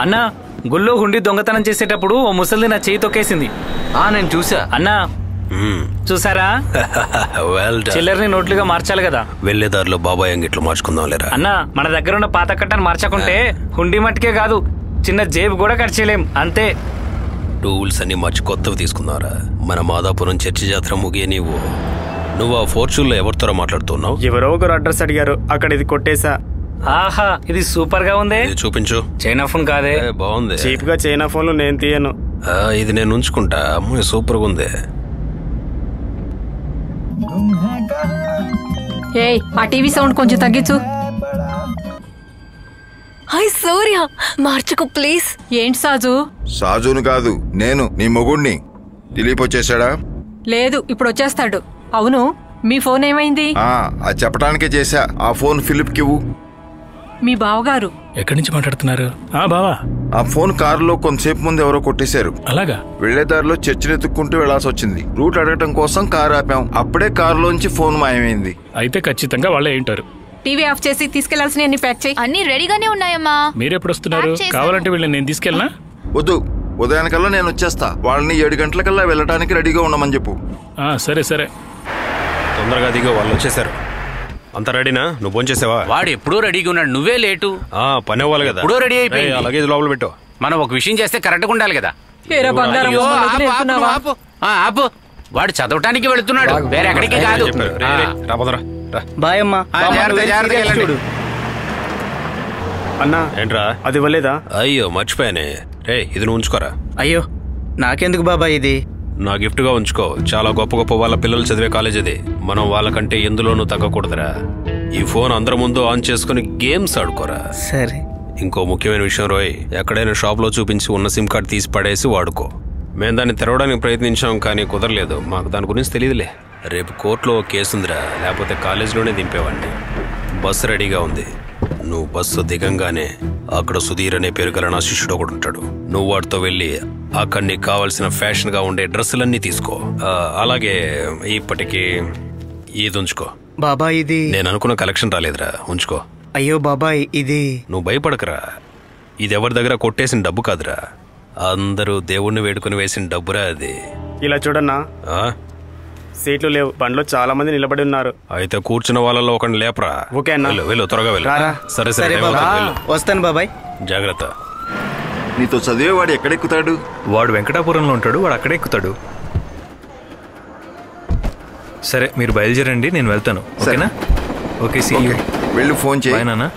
అన్నా గుళ్ళో హుండీ దొంగతనం చేసేటప్పుడు ఓ ముసలిది నా చేయి తొక్కేసింది. నేను చూసా అన్నా. చూసారా? చిల్లర్ని నోట్లుగా మార్చాలి కదా. వెళ్లేదారిలో బాబాయ్ అంగిట్లు మార్చుకుందాం లేరా అన్నా, మన దగ్గర ఉన్న పాత కట్టను మార్చకుంటే హుండీ మట్టికే కాదు చిన్న జేబు కూడా ఖర్చేలేం. అంతే. టూల్స్ అన్ని మార్చి కొత్తవి తీసుకుందాంరా. మన మాదాపురం చర్చి జాతర ముగియ నువ్వు ఆ ఫోర్చ్యూన్ లో ఎవరితో మాట్లాడుతున్నావు? ఎవరో ఒకరు అడ్రస్ అడిగారు, అక్కడ ఇది కొట్టేసా. ఆహా, ఇది సూపర్ గా ఉంది. చూపించు. చైనా ఫోన్ కాదే. బాగుంది. చీప్ గా చైనా ఫోన్లు నేను తీయను. ఇది నేను ఉంచుకుంటా. అమ్మాయి సూపర్ గా ఉంది. ఆ టీవీ సౌండ్ కొంచెం తగ్గించు. హాయ్ సూర్య, మార్చుకో ప్లీజ్. ఏంటి సాజు? సాజును కాదు, నేను నీ మొగుడిని. దిలీప్ వచ్చేసాడా? లేదు, ఇప్పుడు వచ్చేస్తాడు. అవును, మీ ఫోన్ ఏమైంది? అది చెప్పడానికే చేశా. ఆ ఫోన్ ఫిలిప్ కివ్వు. మీ బావగారు ఎక్కడి నుంచి మాట్లాడుతున్నారు? బావా, ఆ ఫోన్ కారులో కొంతసేపు ముందు ఎవరో కొట్టేశారు. అలాగా? వెళ్లేదారిలో చర్చిని ఎత్తుక్కుంటూ వెళ్లాల్సి వచ్చింది. రూట్ అడగటం కోసం కారు ఆపాం. అప్పుడే కారులోంచి ఫోన్ మాయమైంది. అయితే ఖచ్చితంగా వాళ్ళే ఏంటారు. టీవీ ఆఫ్ చేసి తీసుకెళ్లాల్సిన అన్ని ప్యాక్ చేయి. అన్ని రెడీగానే ఉన్నాయమ్మా. మీరెప్పుడు వస్తున్నారు? కావాలంటే వీళ్ళని నేను తీసుకెళ్ళనా? వద్దు, ఉదయానికల్లా నేను వచ్చేస్తా. వాళ్ళని 7 గంటలకల్లా వెళ్ళడానికి రెడీగా ఉండమని చెప్పు. సరే సరే. తొందరగా దిగో, వాళ్ళు వచ్చేసారు. అంత రెడీనా? నువ్వు ఫోన్ చేసావా? వాడు ఎప్పుడూ రెడీగా ఉన్నాడు, నువ్వే లేటు. పని అవ్వాలి కదా. ఎప్పుడూ రెడీ అయిపోయి. అలాగే లోపల పెట్టు. మనం ఒక విషయం చేస్తే కరెక్ట్గా ఉండాలి కదా. ఆపు. వాడు చదవటానికి వెళుతున్నాడు, వేరే ఎక్కడికి కాదు. బాయ్ అమ్మా. అన్నా, ఏంట్రా అది ఇవ్వలేదా? అయ్యో మర్చిపోయానే. రే, ఇది నువ్వు ఉంచుకోరా. అయ్యో, నాకెందుకు బాబాయ్ ఇది? నా గిఫ్ట్ గా ఉంచుకో. చాలా గొప్ప గొప్ప వాళ్ళ పిల్లలు చదివే కాలేజ్ అది. మనం వాళ్ళకంటే ఎందులోనూ తగ్గకూడదురా. ఈ ఫోన్ అందరి ముందు ఆన్ చేసుకుని గేమ్స్ ఆడుకోరా. సరే. ఇంకో ముఖ్యమైన విషయం రోయ్, ఎక్కడైనా షాప్ లో చూపించి ఉన్న సిమ్ కార్డ్ తీసి పడేసి వాడుకో. మేము దాన్ని తెరవడానికి ప్రయత్నించాం, కానీ కుదరలేదు. మాకు దాని గురించి తెలియదులే. రేపు కోర్టులో కేసుందిరా, లేకపోతే కాలేజీలోనే దింపేవాడిని. బస్సు రెడీగా ఉంది. నువ్వు బస్సు దిగంగానే అక్కడ సుధీర్ అనే పేరు గల నా శిష్యుడు ఒకడు ఉంటాడు. నువ్వు వాడితో వెళ్ళి అక్కడ నీకు కావాల్సిన ఫ్యాషన్ గా ఉండే డ్రెస్సులన్నీ తీసుకో. అలాగే ఇప్పటికి ఇది ఉంచుకో. బాబాయ్ ఇది నేను అనుకున్న కలెక్షన్ రాలేదురా, ఉంచుకో. అయ్యో బాబాయ్ ఇది. నువ్వు భయపడకరా. ఇది ఎవరి దగ్గర కొట్టేసిన డబ్బు కాదురా, అందరూ దేవుణ్ణి వేడుకుని వేసిన డబ్బురా అది. ఇలా చూడన్నా, సీట్లు లేవు, బండ్లో చాలా మంది నిలబడి ఉన్నారు. అయితే కూర్చున్న వాళ్ళలో ఒకరిని లేపరా. ఓకే అన్న. వెళ్ళు, త్వరగా వెళ్ళు. సరే సరే, వస్తాను బాబాయ్. జాగ్రత్త. నీతో చదివేవాడు ఎక్కడెక్కుతాడు? వాడు వెంకటాపురంలో ఉంటాడు, వాడు అక్కడే ఎక్కుతాడు. సరే, మీరు బయలుదేరండి, నేను వెళ్తాను. ఓకేనా? Okay, see you. వెళ్ళి ఫోన్ చేయి. బాయ్ నాన్న.